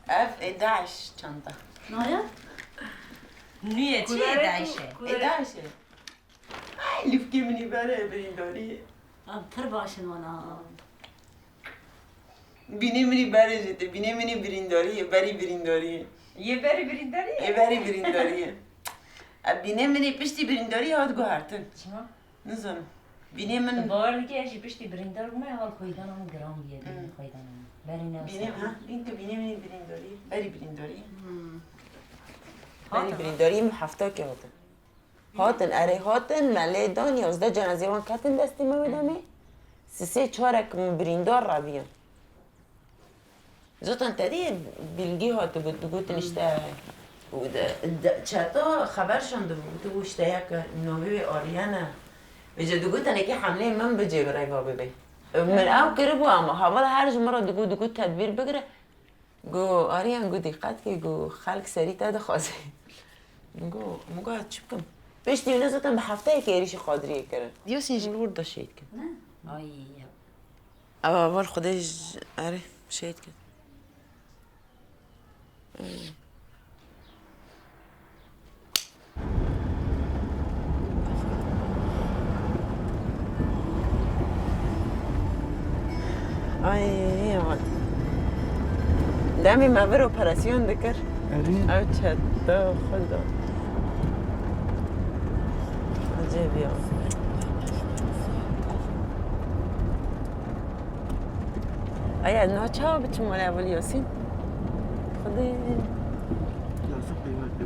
اف 11 çanta. نایا؟ نیه چی 11 11 ay lüfke mini bere brindori پر باشن وانا bine mini bere jete bine mini brindori beri brindori یه بری برینداری؟ beri brindori bine mini pişti brindori hat guhartın چما؟ nizam bine min باور دیگه اشی پشتی بریندار ما حال خویدان هم گرام بیاده خویدان هم بری bine نفسه ha inte bine mini brindori beri brindori beri brindori hafta ke hatın هاتن اره هاتن مله دان 11 جنازه وان کتن دستی ما بدمه سه چهارک بریندار را بیان زوتن تدی بیلگی هات بود بگوتن اشته بود چتا خبر شنده بود تو اشته یک نوی آریانه بجا دگوتن که حمله من بجه برای بابی بی من او کره بو اما حاول هر جمعه دگو تدبیر بگره گو آریان گو دقت که گو خلق سری تد خواسته مگو چی بکم بهش دیونه زدم به هفته که ایریش خادریه کرد دیو سینجلور دا شهید کرد نه آی اول خودش اره شهید کرد آی دمی مبر اپراسیون دکر او چطا خدا عجیبی ها ایا ناچه ها بچه مال اول یاسین خدا لازم قیمت دو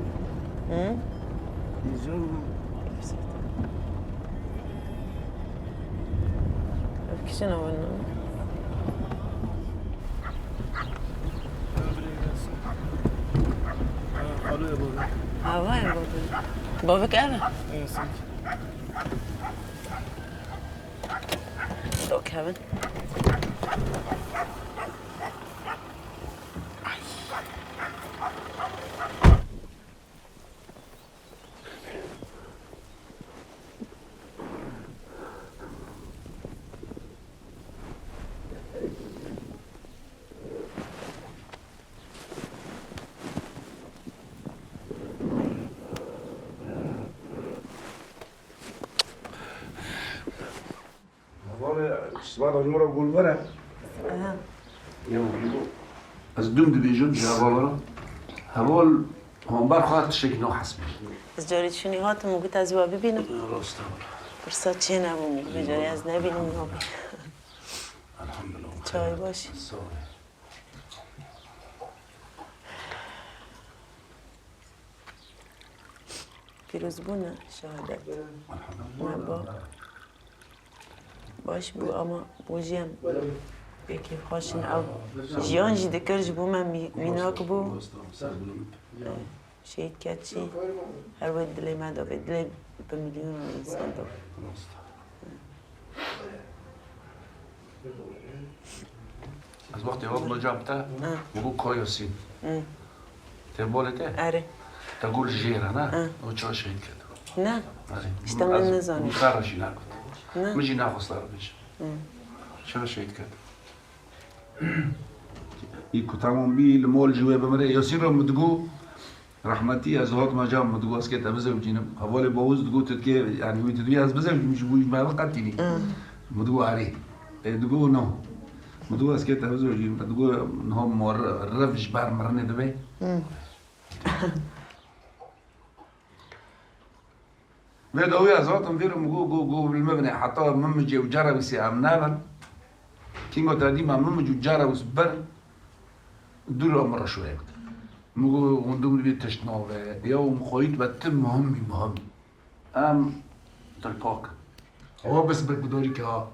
اینجا کشن اول نام خالو یا بابا هوای بابا بابا که اوه دو کهون صباح المرة أقول ورا از دوم دیویژن جوابا هوال هم برخواهد شکل نو حسب از جاری چونی هاتم موگت از با ببینم راست فرصت چه نبوم به جاری از نبینم نبی الحمدلله چای باشی پیروز بونه شهادت با باش بو اما بو جیم بکی خوشن او جیان جی دکرج بو من میناک بو شهید کرد چی هر وقت دلی ما دو دلی به میلیون انسان دو از وقتی ابن جابته بگو کایوسین تبالته اره تقول جيرة نا وشو شيء كده نه اشتمل نزاني مخرجي ناكل نه مجي ناخذ صار بيش چرا شهید کرد؟ ایکو تمام بی المول جوه بمره یاسین را مدگو رحمتی از هات ما جام مدگو از که تبزه بجینم حوالی باوز دگو تدگی یعنی وی تدوی از بزه مش بوی ما قطینی مدگو عری دگو نو مدگو از که تبزه بجینم دگو نها مر رفش بر مرنه دبی بدوي أزوات مديرهم جو بالمبنى حتى ممجي وجرى بس أمنالا كينغو تادي ما ممجي وجرى وسبر دول مرة شوية مجو عندهم بيت تشناو يوم خويت بتم مهم تلقاك هو بس بدوري كها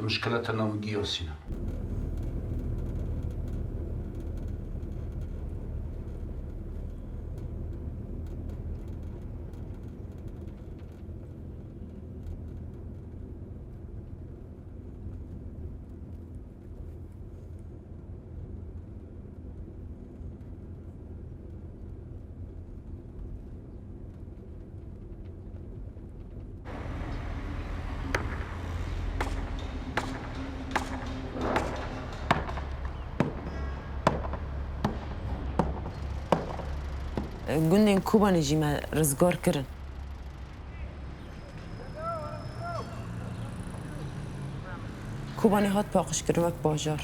مشكلتنا وجيوسنا گوندین کوبا نجیمه رزگار کرن کوبا نهات پاقش کرن وک باجار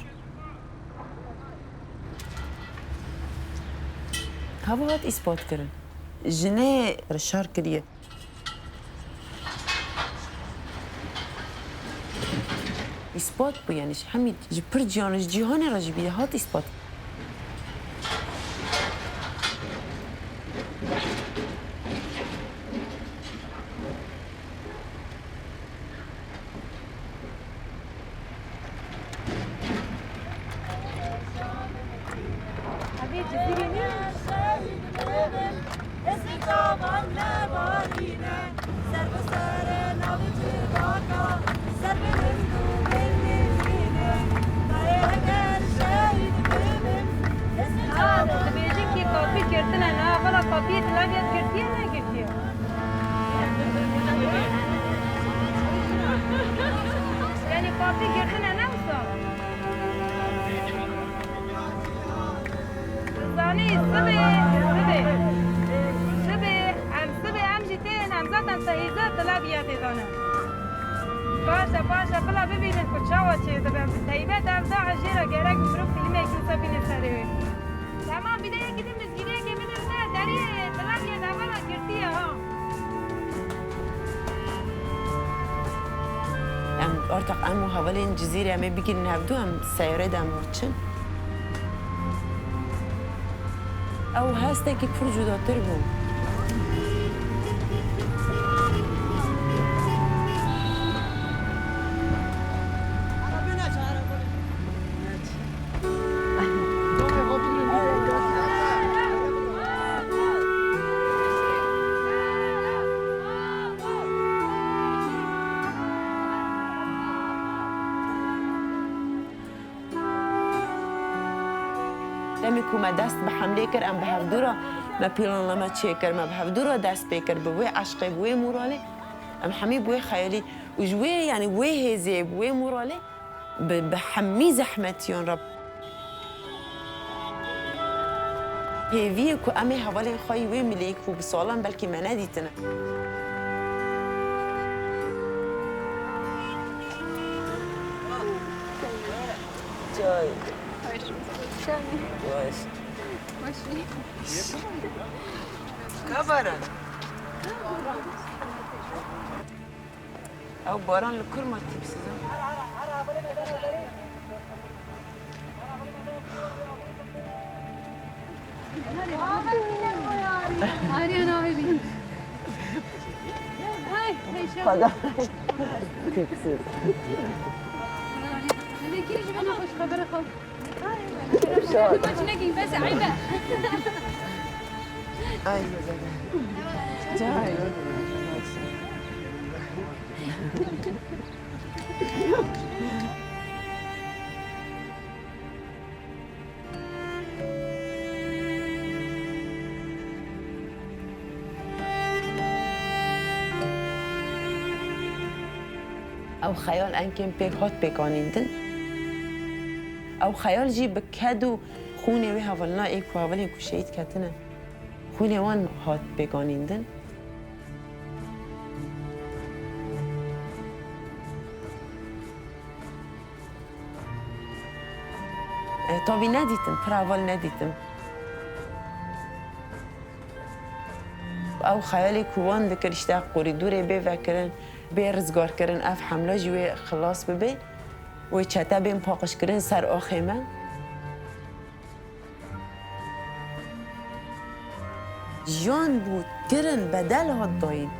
هوا هات اثبات کرن جنه رشار کریه اثبات بو یعنی همین پر جانش جهان راجبی هات اثبات باشا بلا ببینید کجا چه دبم تایبه در داع جیرا گرگ مروف فیلمه کیسا بینه سره تمام بیده یکی دیم مسگیره که میدم نه داری طلب یه نوالا کرتیه ها ارتق امو حوالی این جزیره همه بگیرین هفدو هم سیاره دم ورچن او هسته که پر جداتر بوم دمی که ما دست به حمله کرد ام به هفدورا ما پیلان لما چه کرد ما به هفدورا دست بکر بوی عشقی بوی موراله ام حمی بوی خیالی و جوی یعنی بوی هزی بوی موراله به حمی زحمتیان رب هیوی که امی حوالی خواهی وی ملیک و بسالان بلکه ما ندیتنه جای باش كبرة أو باران لكل ما تبسزم هاي أنا هاي هاي كيكسر اللي كيف جبنا خوش خبر خو شاد بس عيبة أي جاي او خیال انکم پیک هات پیکانیندن او خیال جی بکدو خونه وی هولنا ایک و اولی کشید کتنه خونه وان هات پیکانیندن تابی ندیتم پراول ندیتم او خیالی کوان دکرشته قریدوره به وکرن به رزگار کرن اف حمله جوی خلاص ببین و چته بین پاقش کرن سر آخیمه جان بود کرن بدل هات داین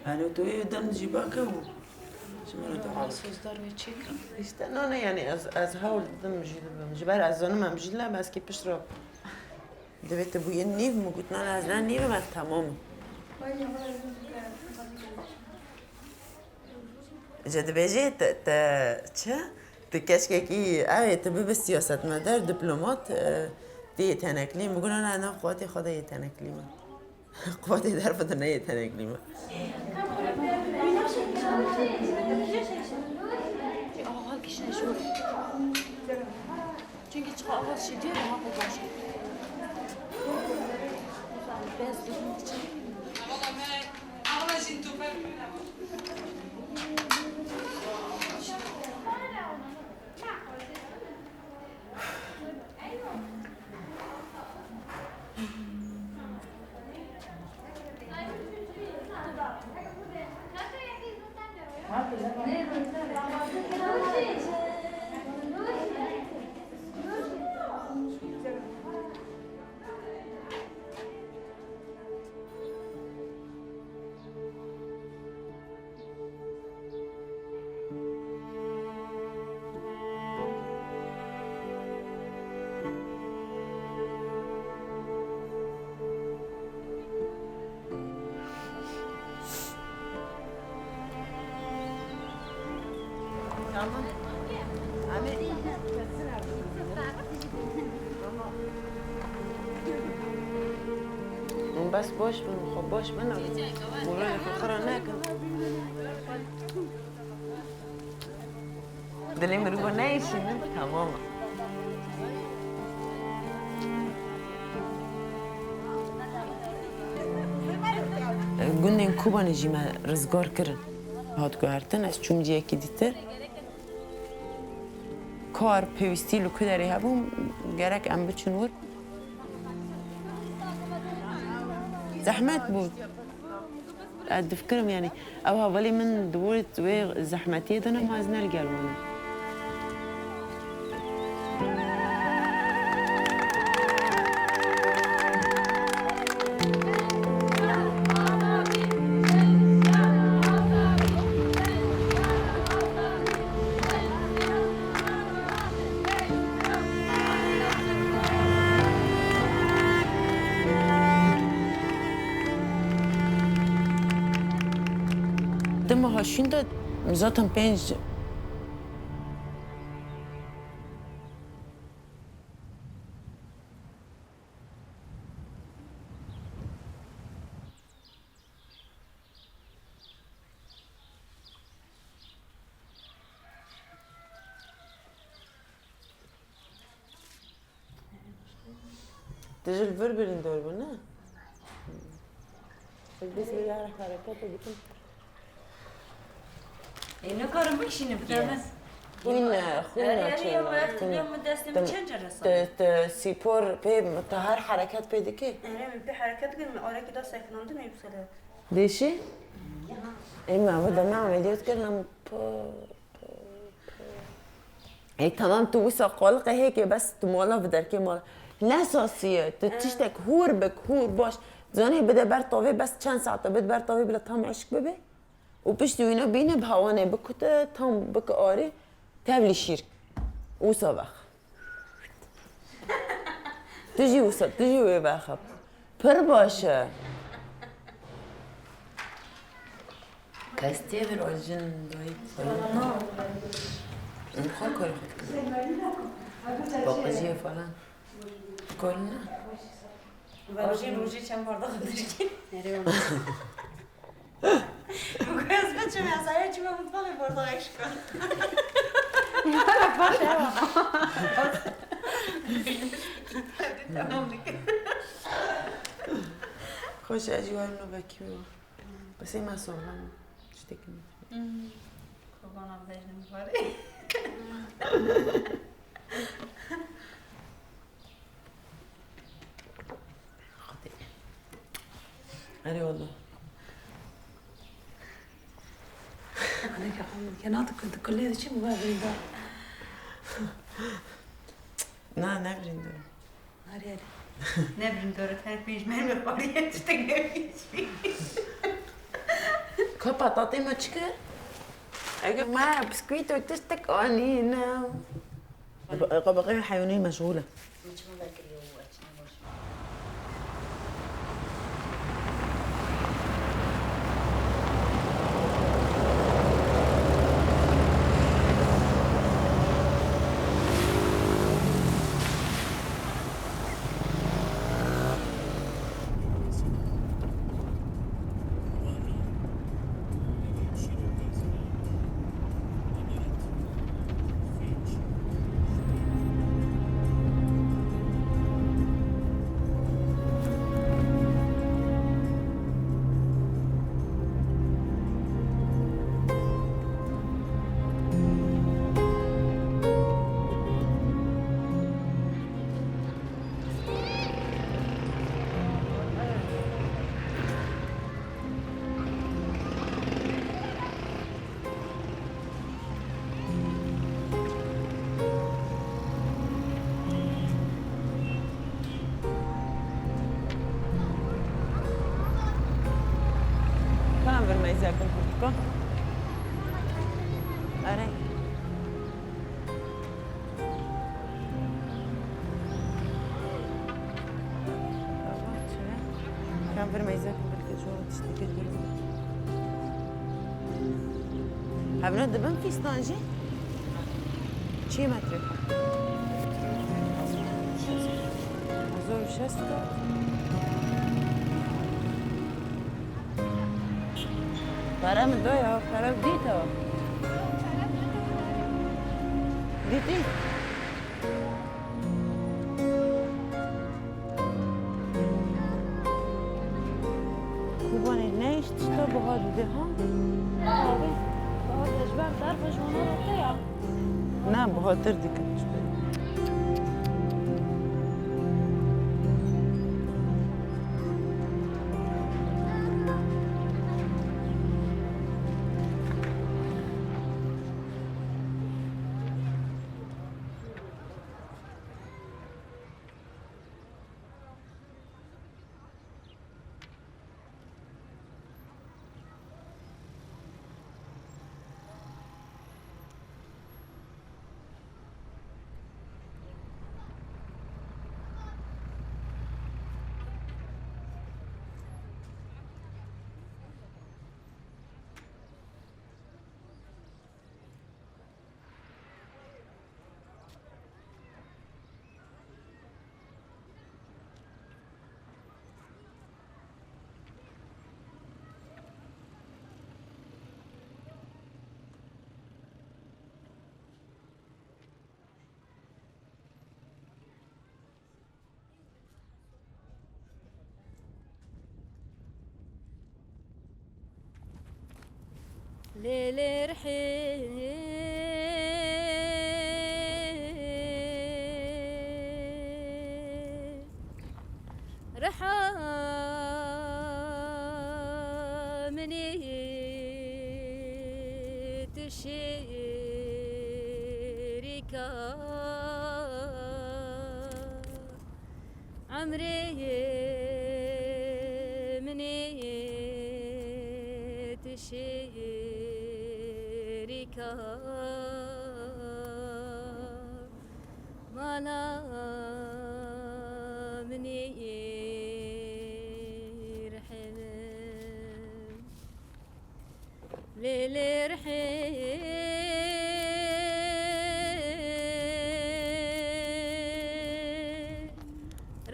أنا توي دم جيباكه شمرة تعال. استنى يعني از هول دم جبال از زنم هم جلا بس كي بشرب. دبيت أبوي النيف مو قلت أنا از النيف ما تمام. جد بيجي شا تكش كي تبي بس سياسة مدار دبلومات دي تناكلين بقول أنا قواتي خدا يتناكلين. قواتي در بدن يتناكلين. آقا کشن شور چون که چه آقا شدی رو ها باشه بس باش من خب باش من مولانا في الخرا ناكل دلي مرغو نايشي تمام قلنا كوبا نجي ما رزقار كرن هات قهرتن از چوم جيه كي ديتر كار بيوستي لو كدري هبوم گرك ام بچنور زحمت بود اتذكرهم يعني او هولي من دورت وي زحمتي دنا ما زنا القلوان دم هاشين داد زاتم 5 تجي الفربرين دول بنا بس بيعرف حركاته بكم اینو کارم بکشینه بگیرم وين خونا اليوم مدرسة متشجرة سيبور بي متهار حركات بيدكي أنا في حركات قد ما أراك ده ساكن عندنا يوصلها ديشي؟ إما بدنا نعمل عمليات كنا اي تمام توسع قلقة هيك بس تمولا في دركي مال الأساسية تشتك هور بك هور باش زاني بده برطوي بس چند ساعة بده برطوي بلا تام عشق ببي وبشتي وينا بينا بهوانه بكت تام بك آري تبلي شيرك وصباح تجي وصل تجي ويباخب پر باشه كاستي في الأورجين دويت نخل كل خد باقي فلان كلنا روجي كم برضه خدرتي مقاس بتشم يا سايا كم مطبخي برضه عايش كنت خوش أجواء إنه بكيو بس ما صورنا اشتكي خلونا بدايش نمفاري أري والله كان كنت كل هذا شيء مبابين ده نبرين دور ناري نبرين دور ثاني فيش ما مفاري تشتكي فيش كوبا تعطي ما تشكر أجيب معها بسكويت وتشتك أني ناو القبقية الحيوانية مشغولة Exactly. Go. Are. كان في الميزان بالكجوع تشتكي الجلد. هبنا دبن في ستانجي. شي ما تريد. زور شسكة. Para me doy, para dito. Dito. كوباني نيش تشتغل هذا ده بهذا جبال تعرف شو انا رطيع نعم بهذا تردك ليل رحيل رحى مني تشيريكا عمري مني تشيريكا مالا مني رحل ليل رحيل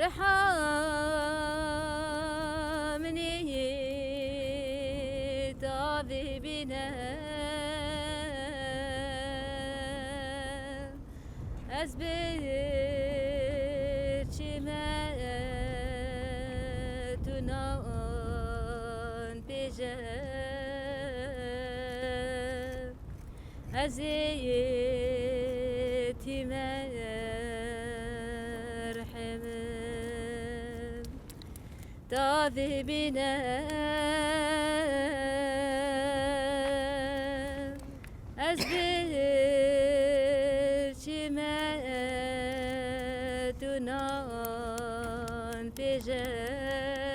رحى مني تعذبنا أزبر شماتنا بجاب أزيت مرحب تعذبنا أزبر شماتنا بجاب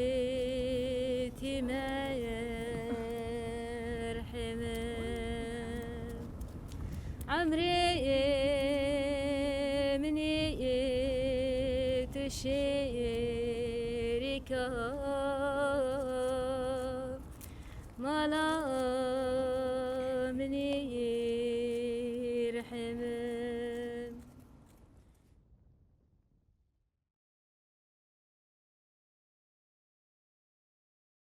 أزيت مرحب عمري مني تشيريكا مالا مني رحمة